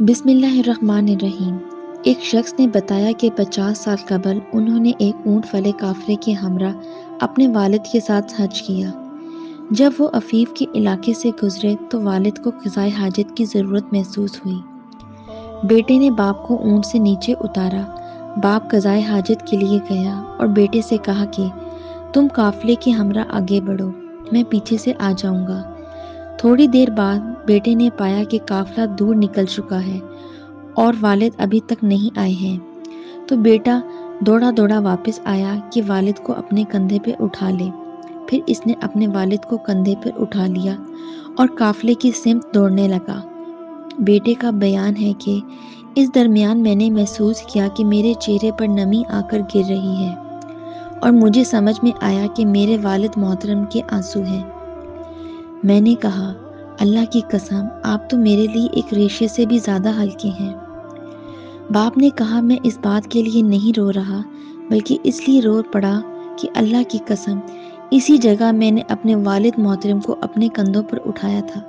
بسم اللہ الرحمن الرحیم۔ ایک شخص نے بتایا کہ 50 سال قبل انہوں نے ایک اونٹ والے قافلے کے ہمراہ اپنے والد کے ساتھ حج کیا۔ جب وہ عفیف کے علاقے سے گزرے تو والد کو قضائے حاجت کی ضرورت محسوس ہوئی۔ بیٹے نے باپ کو اونٹ سے نیچے اتارا۔ باپ قضائے حاجت کے لیے گیا اور بیٹے سے کہا کہ تم قافلے کے ہمراہ آگے بڑھو، میں پیچھے سے آ جاؤں گا۔ تھوڑی دیر بعد بیٹے نے پایا کہ قافلہ دور نکل چکا ہے اور والد ابھی تک نہیں آئے ہیں، تو بیٹا دوڑا دوڑا واپس آیا کہ والد کو اپنے کندھے پہ اٹھا لے۔ پھر اس نے اپنے والد کو کندھے پر اٹھا لیا اور قافلے کی سمت دوڑنے لگا۔ بیٹے کا بیان ہے کہ اس درمیان میں نے محسوس کیا کہ میرے چہرے پر نمی آ کر گر رہی ہے اور مجھے سمجھ میں آیا کہ میرے والد محترم کے آنسو ہیں۔ میں نے کہا، اللہ کی قسم، آپ تو میرے لیے ایک ریشے سے بھی زیادہ ہلکے ہیں۔ باپ نے کہا، میں اس بات کے لیے نہیں رو رہا بلکہ اس لیے رو پڑا کہ اللہ کی قسم، اسی جگہ میں نے اپنے والد محترم کو اپنے کندھوں پر اٹھایا تھا۔